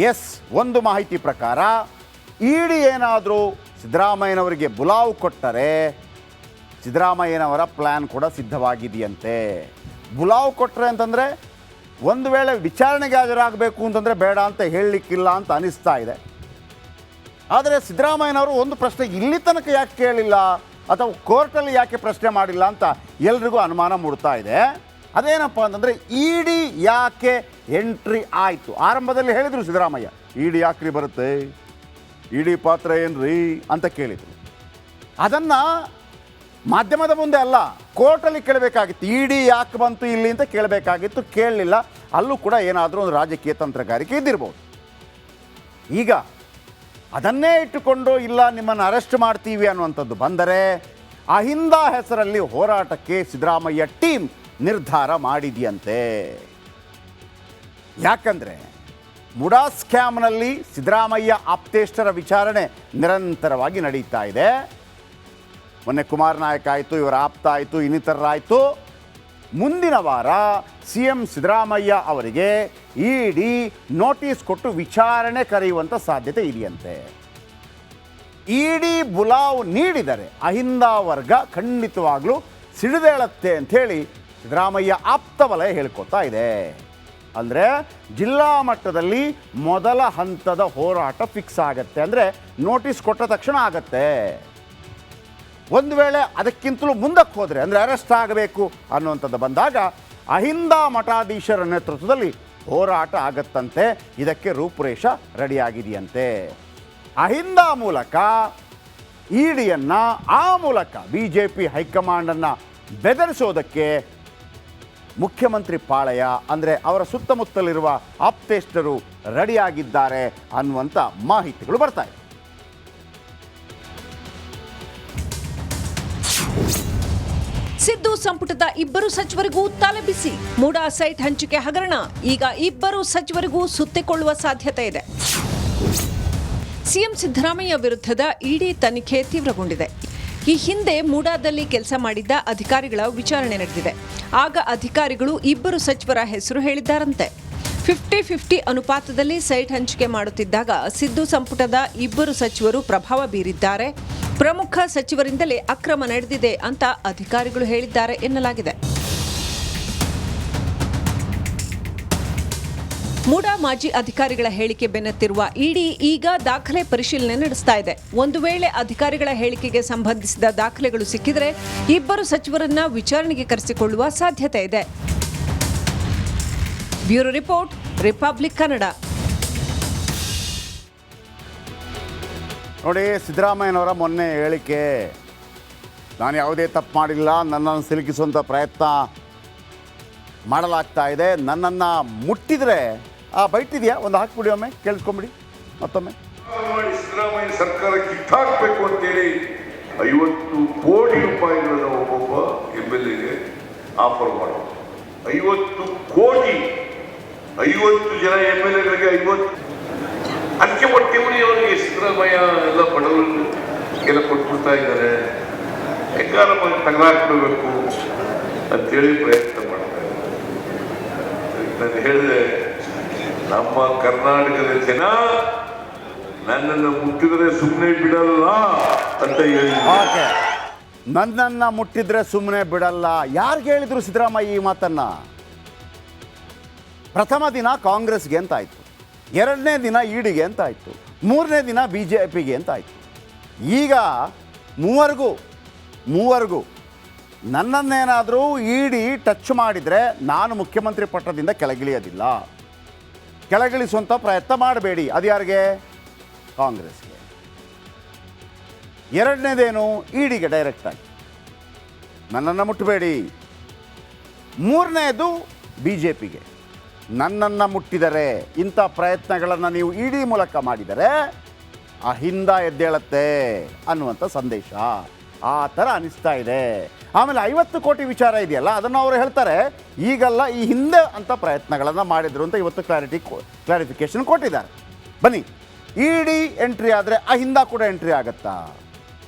S, ಒಂದು ಮಾಹಿತಿ ಪ್ರಕಾರ ಇಡಿ ಏನಾದರೂ ಸಿದ್ದರಾಮಯ್ಯನವರಿಗೆ ಬುಲಾವ್ ಕೊಟ್ಟರೆ ಸಿದ್ದರಾಮಯ್ಯನವರ ಪ್ಲ್ಯಾನ್ ಕೂಡ ಸಿದ್ಧವಾಗಿದೆಯಂತೆ. ಬುಲಾವ್ ಕೊಟ್ಟರೆ ಅಂತಂದರೆ ಒಂದು ವೇಳೆ ವಿಚಾರಣೆಗೆ ಹಾಜರಾಗಬೇಕು ಅಂತಂದರೆ ಬೇಡ ಅಂತ ಹೇಳಲಿಕ್ಕಿಲ್ಲ ಅಂತ ಅನಿಸ್ತಾ ಇದೆ. ಆದರೆ ಸಿದ್ದರಾಮಯ್ಯನವರು ಒಂದು ಪ್ರಶ್ನೆ ಇಲ್ಲಿ ತನಕ ಯಾಕೆ ಕೇಳಿಲ್ಲ ಅಥವಾ ಕೋರ್ಟಲ್ಲಿ ಯಾಕೆ ಪ್ರಶ್ನೆ ಮಾಡಿಲ್ಲ ಅಂತ ಎಲ್ರಿಗೂ ಅನುಮಾನ ಮೂಡ್ತಾ ಇದೆ. ಅದೇನಪ್ಪ ಅಂತಂದರೆ ಇಡಿ ಯಾಕೆ ಎಂಟ್ರಿ ಆಯಿತು. ಆರಂಭದಲ್ಲಿ ಹೇಳಿದರು ಸಿದ್ದರಾಮಯ್ಯ, ಇಡಿ ಯಾಕ್ರಿ ಬರುತ್ತೆ, ಇಡಿ ಪಾತ್ರ ಏನ್ರಿ ಅಂತ ಕೇಳಿದರು. ಅದನ್ನು ಮಾಧ್ಯಮದ ಮುಂದೆ ಅಲ್ಲ, ಕೋರ್ಟಲ್ಲಿ ಕೇಳಬೇಕಾಗಿತ್ತು. ಇಡಿ ಯಾಕೆ ಬಂತು ಇಲ್ಲಿ ಅಂತ ಕೇಳಬೇಕಾಗಿತ್ತು, ಕೇಳಲಿಲ್ಲ. ಅಲ್ಲೂ ಕೂಡ ಏನಾದರೂ ಒಂದು ರಾಜಕೀಯ ತಂತ್ರಗಾರಿಕೆ ಇದ್ದಿರ್ಬೋದು. ಈಗ ಅದನ್ನೇ ಇಟ್ಟುಕೊಂಡು ಇಲ್ಲ ನಿಮ್ಮನ್ನು ಅರೆಸ್ಟ್ ಮಾಡ್ತೀವಿ ಅನ್ನುವಂಥದ್ದು ಬಂದರೆ ಅಹಿಂದ ಹೆಸರಲ್ಲಿ ಹೋರಾಟಕ್ಕೆ ಸಿದ್ದರಾಮಯ್ಯ ಟೀಮ್ ನಿರ್ಧಾರ ಮಾಡಿದೆಯಂತೆ. ಯಾಕಂದರೆ ಮುಡಾ ಸ್ಕ್ಯಾಮ್ನಲ್ಲಿ ಸಿದ್ದರಾಮಯ್ಯ ಆಪ್ತೇಷ್ಟರ ವಿಚಾರಣೆ ನಿರಂತರವಾಗಿ ನಡೀತಾ ಇದೆ. ಮೊನ್ನೆ ಕುಮಾರ್ ನಾಯಕ್ ಆಯಿತು, ಇವರ ಆಪ್ತ ಆಯಿತು, ಇನ್ನಿತರರಾಯಿತು. ಮುಂದಿನ ವಾರ ಸಿ ಎಂ ಸಿದ್ದರಾಮಯ್ಯ ಅವರಿಗೆ ಇಡಿ ನೋಟಿಸ್ ಕೊಟ್ಟು ವಿಚಾರಣೆ ಕರೆಯುವಂಥ ಸಾಧ್ಯತೆ ಇದೆಯಂತೆ. ಇಡಿ ಬುಲಾವ್ ನೀಡಿದರೆ ಅಹಿಂದ ವರ್ಗ ಖಂಡಿತವಾಗ್ಲೂ ಸಿಡಿದೇಳುತ್ತೆ ಅಂಥೇಳಿ ಸಿದ್ದರಾಮಯ್ಯ ಆಪ್ತ ವಲಯ ಹೇಳ್ಕೊತಾ ಇದೆ. ಅಂದರೆ ಜಿಲ್ಲಾ ಮಟ್ಟದಲ್ಲಿ ಮೊದಲ ಹಂತದ ಹೋರಾಟ ಫಿಕ್ಸ್ ಆಗತ್ತೆ. ಅಂದರೆ ನೋಟಿಸ್ ಕೊಟ್ಟ ತಕ್ಷಣ ಆಗತ್ತೆ. ಒಂದು ವೇಳೆ ಅದಕ್ಕಿಂತಲೂ ಮುಂದಕ್ಕೆ ಹೋದರೆ ಅಂದರೆ ಅರೆಸ್ಟ್ ಆಗಬೇಕು ಅನ್ನುವಂಥದ್ದು ಬಂದಾಗ ಅಹಿಂದ ಮಠಾಧೀಶರ ನೇತೃತ್ವದಲ್ಲಿ ಹೋರಾಟ ಆಗತ್ತಂತೆ. ಇದಕ್ಕೆ ರೂಪುರೇಷ ರೆಡಿಯಾಗಿದೆಯಂತೆ. ಅಹಿಂದ ಮೂಲಕ ಇಡಿಯನ್ನು, ಆ ಮೂಲಕ BJP ಹೈಕಮಾಂಡನ್ನು ಬೆದರಿಸೋದಕ್ಕೆ ಮುಖ್ಯಮಂತ್ರಿ ಪಾಳಯ ಅಂದರೆ ಅವರ ಸುತ್ತಮುತ್ತಲಿರುವ ಆಪ್ತೇಷ್ಟರು ರೆಡಿಯಾಗಿದ್ದಾರೆ ಅನ್ನುವಂಥ ಮಾಹಿತಿಗಳು ಬರ್ತಾ ಇದೆ. ಸಿದ್ದು ಸಂಪುಟದ ಇಬ್ಬರು ಸಚಿವರಿಗೂ ತಲೆಬಿಸಿ. ಮೂಡಾ ಸೈಟ್ ಹಂಚಿಕೆ ಹಗರಣ ಈಗ ಇಬ್ಬರು ಸಚಿವರಿಗೂ ಸುತ್ತಿಕೊಳ್ಳುವ ಸಾಧ್ಯತೆ ಇದೆ. ಸಿಎಂ ಸಿದ್ದರಾಮಯ್ಯ ವಿರುದ್ಧದ ಇಡಿ ತನಿಖೆ ತೀವ್ರಗೊಂಡಿದೆ. ಈ ಹಿಂದೆ ಮೂಡಾದಲ್ಲಿ ಕೆಲಸ ಮಾಡಿದ್ದ ಅಧಿಕಾರಿಗಳ ವಿಚಾರಣೆ ನಡೆದಿದೆ. ಆಗ ಅಧಿಕಾರಿಗಳು ಇಬ್ಬರು ಸಚಿವರ ಹೆಸರು ಹೇಳಿದ್ದಾರಂತೆ. 50-50 ಅನುಪಾತದಲ್ಲಿ ಸೈಟ್ ಹಂಚಿಕೆ ಮಾಡುತ್ತಿದ್ದಾಗ ಸಿದ್ದು ಸಂಪುಟದ ಇಬ್ಬರು ಸಚಿವರು ಪ್ರಭಾವ ಬೀರಿದ್ದಾರೆ. ಪ್ರಮುಖ ಸಚಿವರಿಂದಲೇ ಅಕ್ರಮ ನಡೆದಿದೆ ಅಂತ ಅಧಿಕಾರಿಗಳು ಹೇಳಿದ್ದಾರೆ ಎನ್ನಲಾಗಿದೆ. ಮೂಡಾ ಮಾಜಿ ಅಧಿಕಾರಿಗಳ ಹೇಳಿಕೆ ಬೆನ್ನತ್ತಿರುವ ಇಡಿ ಈಗ ದಾಖಲೆ ಪರಿಶೀಲನೆ ನಡೆಸ್ತಾ ಇದೆ. ಒಂದು ವೇಳೆ ಅಧಿಕಾರಿಗಳ ಹೇಳಿಕೆಗೆ ಸಂಬಂಧಿಸಿದ ದಾಖಲೆಗಳು ಸಿಕ್ಕಿದರೆ ಇಬ್ಬರು ಸಚಿವರನ್ನ ವಿಚಾರಣೆಗೆ ಕರೆಸಿಕೊಳ್ಳುವ ಸಾಧ್ಯತೆ ಇದೆ. Bureau report, republic Kannada. ನೋಡಿ, ಸಿದ್ದರಾಮಯ್ಯನವರ ಮೊನ್ನೆ ಹೇಳಿಕೆ, ನಾನು ಯಾವುದೇ ತಪ್ಪು ಮಾಡಿಲ್ಲ, ನನ್ನನ್ನು ಸಿಲುಕಿಸುವಂಥ ಪ್ರಯತ್ನ ಮಾಡಲಾಗ್ತಾ ಇದೆ, ನನ್ನನ್ನು ಮುಟ್ಟಿದರೆ ಬೈಟಿದೆಯಾ ಒಂದು ಹಾಕ್ಬಿಡಿ, ಒಮ್ಮೆ ಕೇಳಿಸ್ಕೊಂಬಿಡಿ ಮತ್ತೊಮ್ಮೆ. ಸಿದ್ದರಾಮಯ್ಯ ಸರ್ಕಾರ ಕಿತ್ತಾಕಬೇಕು ಅಂತೇಳಿ 50 ಕೋಟಿ ರೂಪಾಯಿಗಳನ್ನು ಒಬ್ಬೊಬ್ಬ MLAಗೆ ಆಫರ್ ಮಾಡೋದು. 50 ಕೋಟಿ, 50 ಜನ MLAಗಳಿಗೆ 50. ಅದಕ್ಕೆ ಹೊಟ್ಟೆವರಿಗೆ ಸಿದ್ದರಾಮಯ್ಯ ಎಲ್ಲ ಬಡವರಿಗೆಲ್ಲ ಕೊಟ್ಬಿಡ್ತಾ ಇದ್ದಾರೆ. ಹೆಂಗಾರ ತಗಲಾಕ್ಬಿಡ್ಬೇಕು ಅಂತೇಳಿ ಪ್ರಯತ್ನ ಮಾಡ್ತಾರೆ. ನಾನು ಹೇಳಿದೆ, ನಮ್ಮ ಕರ್ನಾಟಕದ ಜನ ನನ್ನನ್ನು ಮುಟ್ಟಿದರೆ ಸುಮ್ಮನೆ ಬಿಡಲ್ಲ ಅಂತ ಹೇಳಿ. ನನ್ನನ್ನು ಮುಟ್ಟಿದ್ರೆ ಸುಮ್ಮನೆ ಬಿಡಲ್ಲ. ಯಾರಿಗೆ ಹೇಳಿದ್ರು ಸಿದ್ದರಾಮಯ್ಯ ಈ ಮಾತನ್ನ? ಪ್ರಥಮ ದಿನ ಕಾಂಗ್ರೆಸ್ಗೆ ಅಂತ ಆಯಿತು, ಎರಡನೇ ದಿನ ಇಡಿಗೆ ಅಂತ ಆಯಿತು, ಮೂರನೇ ದಿನ BJPಗೆ ಅಂತ ಆಯಿತು. ಈಗ ಮೂವರೆಗೂ ನನ್ನನ್ನೇನಾದರೂ ಇಡಿ ಟಚ್ ಮಾಡಿದರೆ ನಾನು ಮುಖ್ಯಮಂತ್ರಿ ಪಟ್ಟದಿಂದ ಕೆಳಗಿಳಿಯೋದಿಲ್ಲ, ಕೆಳಗಿಳಿಸುವಂಥ ಪ್ರಯತ್ನ ಮಾಡಬೇಡಿ. ಅದು ಯಾರಿಗೆ? ಕಾಂಗ್ರೆಸ್ಗೆ. ಎರಡನೇದೇನು? ಇಡಿಗೆ ಡೈರೆಕ್ಟಾಗಿ ನನ್ನನ್ನು ಮುಟ್ಟಬೇಡಿ. ಮೂರನೇದು BJPಗೆ, ನನ್ನನ್ನು ಮುಟ್ಟಿದರೆ, ಇಂಥ ಪ್ರಯತ್ನಗಳನ್ನು ನೀವು ಇಡಿ ಮೂಲಕ ಮಾಡಿದರೆ ಅಹಿಂದ ಎದ್ದೇಳುತ್ತೆ ಅನ್ನುವಂಥ ಸಂದೇಶ ಆ ಥರ ಅನಿಸ್ತಾ ಇದೆ. ಆಮೇಲೆ 50 ಕೋಟಿ ವಿಚಾರ ಇದೆಯಲ್ಲ, ಅದನ್ನು ಅವರು ಹೇಳ್ತಾರೆ ಈಗಲ್ಲ, ಈ ಹಿಂದೆ ಅಂತ ಪ್ರಯತ್ನಗಳನ್ನು ಮಾಡಿದ್ರು ಅಂತ ಇವತ್ತು ಕ್ಲಾರಿಫಿಕೇಶನ್ ಕೊಟ್ಟಿದ್ದಾರೆ. ಬನ್ನಿ, ಇಡಿ ಎಂಟ್ರಿ ಆದರೆ ಅಹಿಂದ ಕೂಡ ಎಂಟ್ರಿ ಆಗುತ್ತಾ?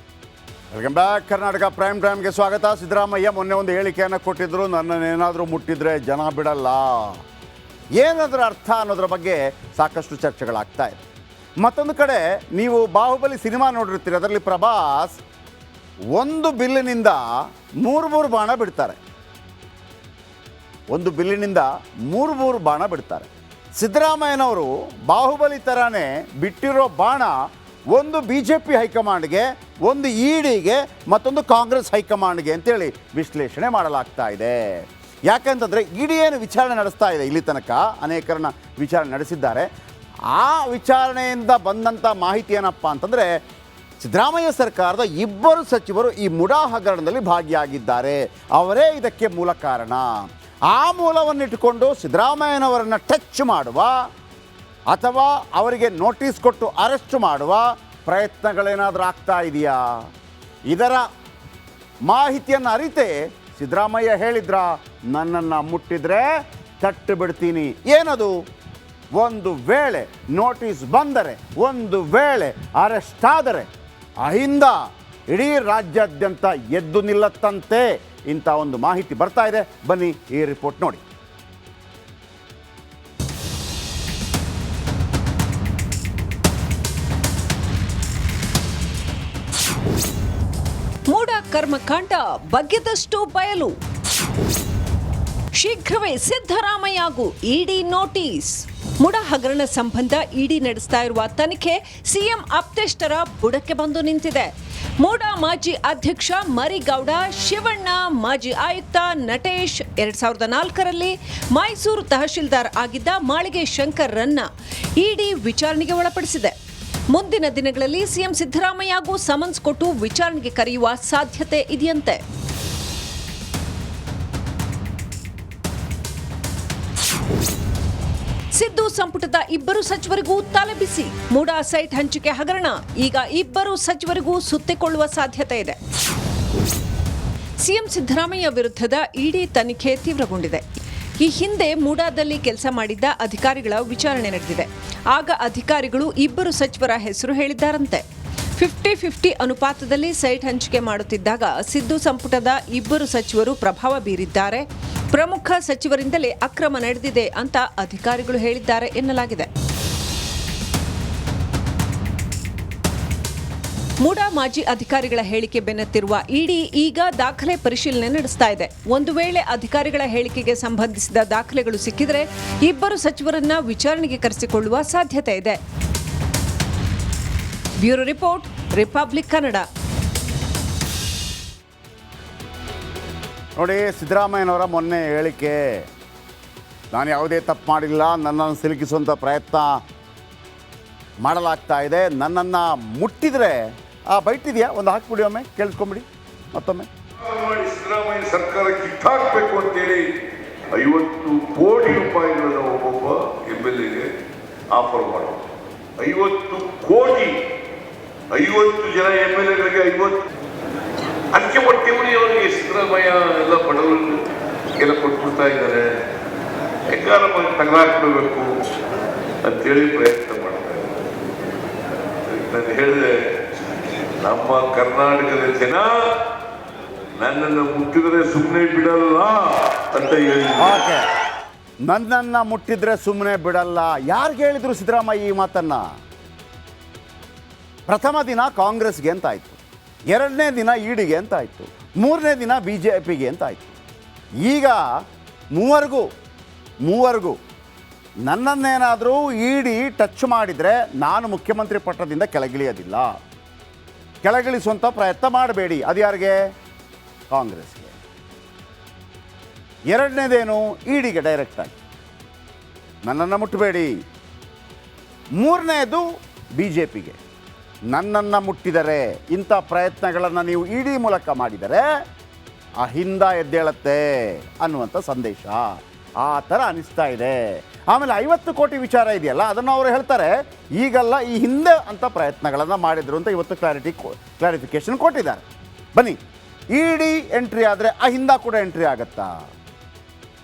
Welcome back. ಕರ್ನಾಟಕ ಪ್ರೈಮ್ ಟೈಮ್ಗೆ ಸ್ವಾಗತ. ಸಿದ್ದರಾಮಯ್ಯ ಮೊನ್ನೆ ಒಂದು ಹೇಳಿಕೆಯನ್ನು ಕೊಟ್ಟಿದ್ದರು, ನನ್ನನ್ನೇನಾದರೂ ಮುಟ್ಟಿದರೆ ಜನ ಬಿಡಲ್ಲ, ಏನದರ ಅರ್ಥ ಅನ್ನೋದ್ರ ಬಗ್ಗೆ ಸಾಕಷ್ಟು ಚರ್ಚೆಗಳಾಗ್ತಾ ಇದೆ. ಮತ್ತೊಂದು ಕಡೆ ನೀವು ಬಾಹುಬಲಿ ಸಿನಿಮಾ ನೋಡಿರ್ತೀರಿ, ಅದರಲ್ಲಿ ಪ್ರಭಾಸ್ ಒಂದು ಬಿಲ್ಲಿನಿಂದ ಮೂರು ಬಾಣ ಬಿಡ್ತಾರೆ. ಒಂದು ಬಿಲ್ಲಿನಿಂದ ಮೂರು ಬಾಣ ಬಿಡ್ತಾರೆ. ಸಿದ್ದರಾಮಯ್ಯನವರು ಬಾಹುಬಲಿ ಥರನೇ ಬಿಟ್ಟಿರೋ ಬಾಣ ಒಂದು BJP ಹೈಕಮಾಂಡ್ಗೆ, ಒಂದು EDಗೆ, ಮತ್ತೊಂದು ಕಾಂಗ್ರೆಸ್ ಹೈಕಮಾಂಡ್ಗೆ ಅಂತೇಳಿ ವಿಶ್ಲೇಷಣೆ ಮಾಡಲಾಗ್ತಾ ಇದೆ. ಯಾಕೆಂತಂದರೆ ED ಏನು ವಿಚಾರಣೆ ನಡೆಸ್ತಾ ಇದೆ, ಇಲ್ಲಿ ತನಕ ಅನೇಕರನ್ನ ವಿಚಾರಣೆ ನಡೆಸಿದ್ದಾರೆ. ಆ ವಿಚಾರಣೆಯಿಂದ ಬಂದಂಥ ಮಾಹಿತಿ ಏನಪ್ಪ ಅಂತಂದರೆ, ಸಿದ್ದರಾಮಯ್ಯ ಸರ್ಕಾರದ ಇಬ್ಬರು ಸಚಿವರು ಈ ಮುಡಾ ಹಗರಣದಲ್ಲಿ ಭಾಗಿಯಾಗಿದ್ದಾರೆ, ಅವರೇ ಇದಕ್ಕೆ ಮೂಲ ಕಾರಣ. ಆ ಮೂಲವನ್ನಿಟ್ಟುಕೊಂಡು ಸಿದ್ದರಾಮಯ್ಯನವರನ್ನು ಟಚ್ ಮಾಡುವ ಅಥವಾ ಅವರಿಗೆ ನೋಟಿಸ್ ಕೊಟ್ಟು ಅರೆಸ್ಟ್ ಮಾಡುವ ಪ್ರಯತ್ನಗಳೇನಾದರೂ ಆಗ್ತಾ ಇದೆಯಾ? ಇದರ ಮಾಹಿತಿಯನ್ನು ಅರಿತೇ ಸಿದ್ದರಾಮಯ್ಯ ಹೇಳಿದ್ರ, ನನ್ನನ್ನು ಮುಟ್ಟಿದ್ರೆ ತಟ್ಟು ಬಿಡ್ತೀನಿ. ಏನದು? ಒಂದು ವೇಳೆ ನೋಟಿಸ್ ಬಂದರೆ, ಒಂದು ವೇಳೆ ಅರೆಸ್ಟ್ ಆದರೆ ಅಹಿಂದ ಇಡೀ ರಾಜ್ಯಾದ್ಯಂತ ಎದ್ದು ನಿಲ್ಲತ್ತಂತೆ. ಇಂಥ ಒಂದು ಮಾಹಿತಿ ಬರ್ತಾ ಇದೆ. ಬನ್ನಿ ಈ ರಿಪೋರ್ಟ್ ನೋಡಿ. ಮೂಡ ಕರ್ಮಕಾಂಡ ಬಗ್ಗೆದಷ್ಟು ಬಯಲು. ಶೀಘ್ರವೇ ಸಿದ್ದರಾಮಯ್ಯಗೂ ಇಡಿ ನೋಟಿಸ್. ಮುಡಾ ಹಗರಣ ಸಂಬಂಧ ಇಡಿ ನಡೆಸ್ತಾ ಇರುವ ತನಿಖೆ ಸಿಎಂ ಆಪ್ತೇಷ್ಟರ ಬುಡಕ್ಕೆ ಬಂದು ನಿಂತಿದೆ. ಮೂಡಾ ಮಾಜಿ ಅಧ್ಯಕ್ಷ ಮರಿಗೌಡ ಶಿವಣ್ಣ, ಮಾಜಿ ಆಯುಕ್ತ ನಟೇಶ್ 2004ರಲ್ಲಿ ಮೈಸೂರು ತಹಶೀಲ್ದಾರ್ ಆಗಿದ್ದ ಮಾಳಿಗೆ ಶಂಕರ್ರನ್ನ ಇಡಿ ವಿಚಾರಣೆಗೆ ಒಳಪಡಿಸಿದೆ. ಮುಂದಿನ ದಿನಗಳಲ್ಲಿ ಸಿಎಂ ಸಿದ್ದರಾಮಯ್ಯಗೂ ಸಮನ್ಸ್ ಕೊಟ್ಟು ವಿಚಾರಣೆಗೆ ಕರೆಯುವ ಸಾಧ್ಯತೆ ಇದೆಯಂತೆ. ಸಿದ್ದು ಸಂಪುಟದ ಇಬ್ಬರು ಸಚಿವರಿಗೂ ತಲೆಬಿಸಿ. ಮೂಡಾ ಸೈಟ್ ಹಂಚಿಕೆ ಹಗರಣ ಈಗ ಇಬ್ಬರು ಸಚಿವರಿಗೂ ಸುತ್ತಿಕೊಳ್ಳುವ ಸಾಧ್ಯತೆ ಇದೆ. ಸಿಎಂ ಸಿದ್ದರಾಮಯ್ಯ ವಿರುದ್ಧದ ಇಡಿ ತನಿಖೆ ತೀವ್ರಗೊಂಡಿದೆ. ಈ ಹಿಂದೆ ಮೂಡಾದಲ್ಲಿ ಕೆಲಸ ಮಾಡಿದ್ದ ಅಧಿಕಾರಿಗಳ ವಿಚಾರಣೆ ನಡೆದಿದೆ. ಆಗ ಅಧಿಕಾರಿಗಳು ಇಬ್ಬರು ಸಚಿವರ ಹೆಸರು ಹೇಳಿದ್ದಾರಂತೆ. 50-50 ಅನುಪಾತದಲ್ಲಿ ಸೈಟ್ ಹಂಚಿಕೆ ಮಾಡುತ್ತಿದ್ದಾಗ ಸಿದ್ದು ಸಂಪುಟದ ಇಬ್ಬರು ಸಚಿವರು ಪ್ರಭಾವ ಬೀರಿದ್ದಾರೆ. ಪ್ರಮುಖ ಸಚಿವರಿಂದಲೇ ಅಕ್ರಮ ನಡೆದಿದೆ ಅಂತ ಅಧಿಕಾರಿಗಳು ಹೇಳಿದ್ದಾರೆ ಎನ್ನಲಾಗಿದೆ. ಮೂಡಾ ಮಾಜಿ ಅಧಿಕಾರಿಗಳ ಹೇಳಿಕೆ ಬೆನ್ನತ್ತಿರುವ ಇಡಿ ಈಗ ದಾಖಲೆ ಪರಿಶೀಲನೆ ನಡೆಸ್ತಾ ಇದೆ. ಒಂದು ವೇಳೆ ಅಧಿಕಾರಿಗಳ ಹೇಳಿಕೆಗೆ ಸಂಬಂಧಿಸಿದ ದಾಖಲೆಗಳು ಸಿಕ್ಕಿದರೆ ಇಬ್ಬರು ಸಚಿವರನ್ನ ವಿಚಾರಣೆಗೆ ಕರೆಸಿಕೊಳ್ಳುವ ಸಾಧ್ಯತೆ ಇದೆ. Bureau report, republic Kannada. ನೋಡಿ, ಸಿದ್ದರಾಮಯ್ಯನವರ ಮೊನ್ನೆ ಹೇಳಿಕೆ, ನಾನು ಯಾವುದೇ ತಪ್ಪು ಮಾಡಿಲ್ಲ, ನನ್ನನ್ನು ಸಿಲುಕಿಸುವಂಥ ಪ್ರಯತ್ನ ಮಾಡಲಾಗ್ತಾ ಇದೆ, ನನ್ನನ್ನು ಮುಟ್ಟಿದರೆ ಬೈಟಿದೆಯಾ ಒಂದು ಹಾಕ್ಬಿಡಿ, ಒಮ್ಮೆ ಕೇಳಿಸ್ಕೊಂಬಿಡಿ ಮತ್ತೊಮ್ಮೆ. ಸಿದ್ದರಾಮಯ್ಯ ಸರ್ಕಾರ ಕಿತ್ತಾಕಬೇಕು ಅಂತೇಳಿ 50 ಕೋಟಿ ರೂಪಾಯಿಗಳನ್ನು ಒಬ್ಬೊಬ್ಬ MLAಗೆ ಆಫರ್ ಮಾಡೋದು. 50 ಕೋಟಿ, 50 ಜನ MLAಗಳಿಗೆ 50. ಅದಕ್ಕೆ ಹೊಟ್ಟೆವರಿಗೆ ಸಿದ್ದರಾಮಯ್ಯ ಎಲ್ಲ ಬಡವರಿಗೆ ಎಲ್ಲ ಕೊಟ್ಬಿಡ್ತಾ ಇದ್ದಾರೆ, ಹೆಂಗಾರ ತಗಲಾಕ್ಬಿಡ್ಬೇಕು ಅಂತೇಳಿ ಪ್ರಯತ್ನ ಮಾಡ್ತಾರೆ. ನಾನು ಹೇಳಿದೆ, ನಮ್ಮ ಕರ್ನಾಟಕದ ಜನ ನನ್ನನ್ನು ಮುಟ್ಟಿದರೆ ಸುಮ್ಮನೆ ಬಿಡಲ್ಲ ಅಂತ ಹೇಳಿ. ನನ್ನನ್ನು ಮುಟ್ಟಿದ್ರೆ ಸುಮ್ಮನೆ ಬಿಡಲ್ಲ. ಯಾರಿಗೆ ಹೇಳಿದ್ರು ಸಿದ್ದರಾಮಯ್ಯ ಈ ಮಾತನ್ನ? ಪ್ರಥಮ ದಿನ ಕಾಂಗ್ರೆಸ್ಗೆ ಅಂತ ಆಯಿತು, ಎರಡನೇ ದಿನ ಇಡಿಗೆ ಅಂತ ಆಯಿತು, ಮೂರನೇ ದಿನ BJPಗೆ ಅಂತ ಆಯಿತು. ಈಗ ಮೂವರೆಗೂ ನನ್ನನ್ನೇನಾದರೂ ಇಡಿ ಟಚ್ ಮಾಡಿದರೆ ನಾನು ಮುಖ್ಯಮಂತ್ರಿ ಪಟ್ಟದಿಂದ ಕೆಳಗಿಳಿಯೋದಿಲ್ಲ, ಕೆಳಗಿಳಿಸುವಂಥ ಪ್ರಯತ್ನ ಮಾಡಬೇಡಿ. ಅದು ಯಾರಿಗೆ? ಕಾಂಗ್ರೆಸ್ಗೆ. ಎರಡನೇದೇನು? ಇಡಿಗೆ ಡೈರೆಕ್ಟಾಗಿ ನನ್ನನ್ನು ಮುಟ್ಟಬೇಡಿ. ಮೂರನೇದು BJPಗೆ, ನನ್ನನ್ನು ಮುಟ್ಟಿದರೆ, ಇಂಥ ಪ್ರಯತ್ನಗಳನ್ನು ನೀವು ಇಡಿ ಮೂಲಕ ಮಾಡಿದರೆ ಅಹಿಂದ ಎದ್ದೇಳತ್ತೆ ಅನ್ನುವಂಥ ಸಂದೇಶ ಆ ಥರ ಅನಿಸ್ತಾ ಇದೆ. ಆಮೇಲೆ 50 ಕೋಟಿ ವಿಚಾರ ಇದೆಯಲ್ಲ, ಅದನ್ನು ಅವರು ಹೇಳ್ತಾರೆ ಈಗಲ್ಲ, ಈ ಹಿಂದೆ ಅಂತ ಪ್ರಯತ್ನಗಳನ್ನು ಮಾಡಿದ್ರು ಅಂತ ಇವತ್ತು ಕ್ಲಾರಿಫಿಕೇಶನ್ ಕೊಟ್ಟಿದ್ದಾರೆ. ಬನ್ನಿ, ಇಡಿ ಎಂಟ್ರಿ ಆದರೆ ಅಹಿಂದ ಕೂಡ ಎಂಟ್ರಿ ಆಗತ್ತಾ?